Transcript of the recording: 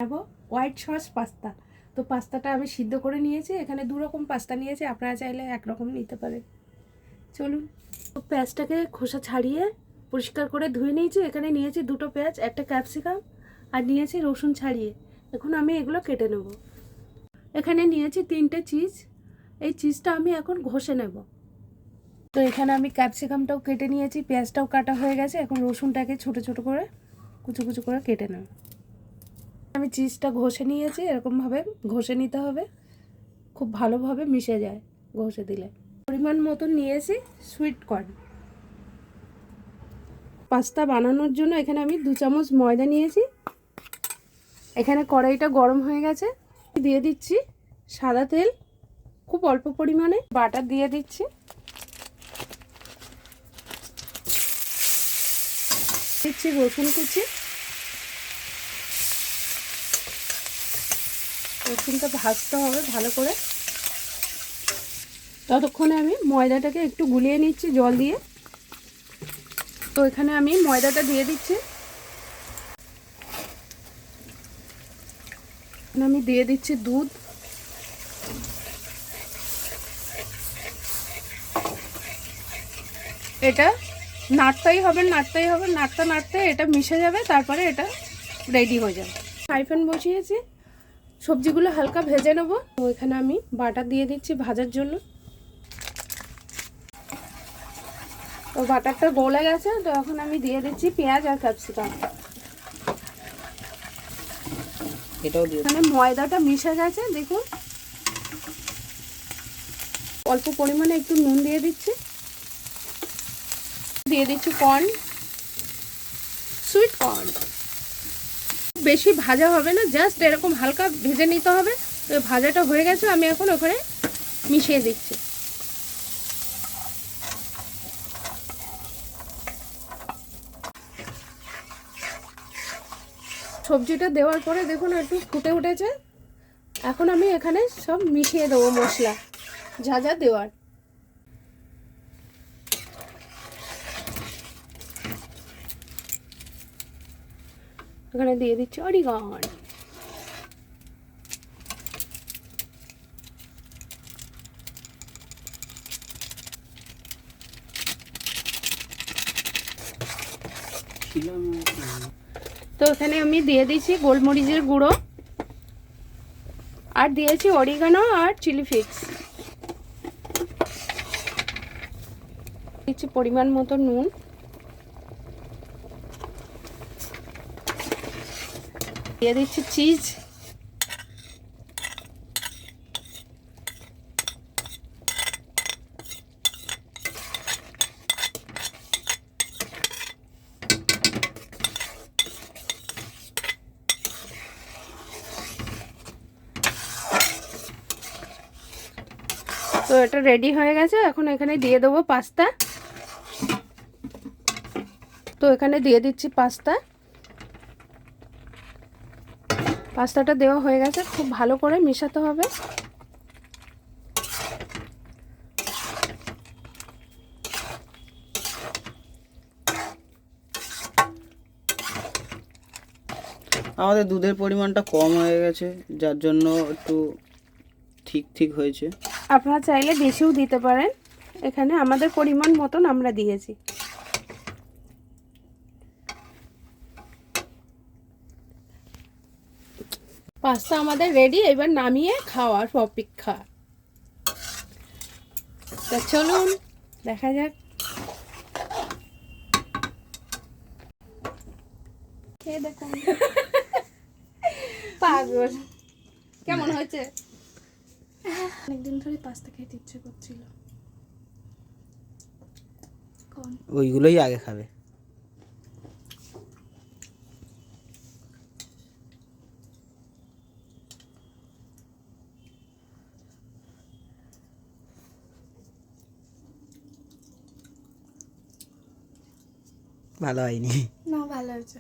বানাবো white sauce pasta. তো পাস্তাটা আমি সিদ্ধ করে নিয়েছি, এখানে দু রকম পাস্তা নিয়েছি, আপনারা চাইলে একরকম নিতে পারেন। চলুন, তো পেঁয়াজটাকে খোসা ছাড়িয়ে পরিষ্কার করে ধুয়ে নিয়েছি। এখানে নিয়েছি দুটো পেঁয়াজ, একটা ক্যাপসিকাম, আর নিয়েছি রসুন ছাড়িয়ে। এখন আমি এগুলো কেটে নেব। এখানে নিয়েছি 3টে চিজ, এই চিজটা আমি এখন ঘষে নেব। তো এখানে আমি ক্যাপসিকামটাও কেটে নিয়েছি, পেঁয়াজটাও কাটা হয়ে গেছে। এখন রসুনটাকে ছোটো ছোটো করে কুচো কুচো করে কেটে নেব। আমি চিজটা ঘষে নিয়েছি, এরকমভাবে ঘষে নিতে হবে, খুব ভালোভাবে মিশে যায় ঘষে দিলে। পরিমাণ মতন নিয়েছি সুইট কর্ন। পাস্তা বানানোর জন্য এখানে আমি 2 চামচ ময়দা নিয়েছি। এখানে কড়াইটা গরম হয়ে গেছে, দিয়ে দিচ্ছি সাদা তেল, খুব অল্প পরিমাণে বাটার দিয়ে দিচ্ছি। দিচ্ছি রসুন কুচি। রসুনটা ভাজতে হবে ভালো করে। ততক্ষণে আমি ময়দাটাকে একটু গুলিয়ে নিচ্ছি জল দিয়ে। তো এখানে আমি ময়দাটা দিয়ে দিচ্ছি। আমি দিয়ে দিচ্ছি দুধ। এটা নাড়তেই হবে নাড়তে নাড়তে এটা মিশে যাবে, তারপরে এটা রেডি হয়ে যাবে। ফ্রাই প্যান বসিয়েছি, সবজিগুলো হালকা ভেজে নেব। তো এখানে আমি বাটার দিয়ে দিচ্ছি ভাজার জন্য। তো বাটারটা গলে গেছে, তো এখন আমি দিয়ে দিচ্ছি পেঁয়াজ আর ক্যাপসিকাম। এখানে ময়দাটা মিশে গেছে, দেখুন। অল্প পরিমাণে একটু নুন দিয়ে দিচ্ছি। দিয়ে দিচ্ছি কর্ন, সুইট কর্ন। বেশি ভাজা হবে না, জাস্ট এরকম হালকা ভেজে নিতে হবে। তো ভাজাটা হয়ে গেছে, আমি এখন ওখানে মিশিয়ে দিচ্ছি। সবজিটা দেওয়ার পরে দেখুন একটু ফুটে উঠেছে। এখন আমি এখানে সব মিশিয়ে দেবো মশলা যা যা দেওয়ার। এখানে দিয়ে দিচ্ছি অরিগান। তো এখানে আমি দিয়ে দিচ্ছি গোলমরিচের গুঁড়ো, আর দিয়েছি অরিগানো আর চিলি ফ্লেক্স। দিচ্ছি পরিমাণ মতো নুন। দিয়ে দিচ্ছি চিজ। তো এটা রেডি হয়ে গেছে, এখন এখানে দিয়ে দেবো পাস্তা। তো এখানে দিয়ে দিচ্ছি পাস্তা। পাস্তাটা দেওয়া হয়ে গেছে, খুব ভালো করে মেশাতে হবে। আমাদের দুধের পরিমাণটা কম হয়ে গেছে, যার জন্য একটু ঠিক ঠিক হয়েছে। আপনারা চাইলে বেশিও দিতে পারেন, এখানে আমাদের পরিমাণ মতন আমরা দিয়েছি। পাস্তা আমাদের রেডি, এবার নামিয়ে খাওয়ার অপেক্ষা। তা চলুন দেখা যাক। খেয়ে দেখুন। পাগল, কেমন হয়েছে? অনেকদিন ধরে পাস্তা খেতে ইচ্ছে করছিল। ওইগুলোই আগে খাবে। ভালো হয়নি? না, ভালো হয়েছে।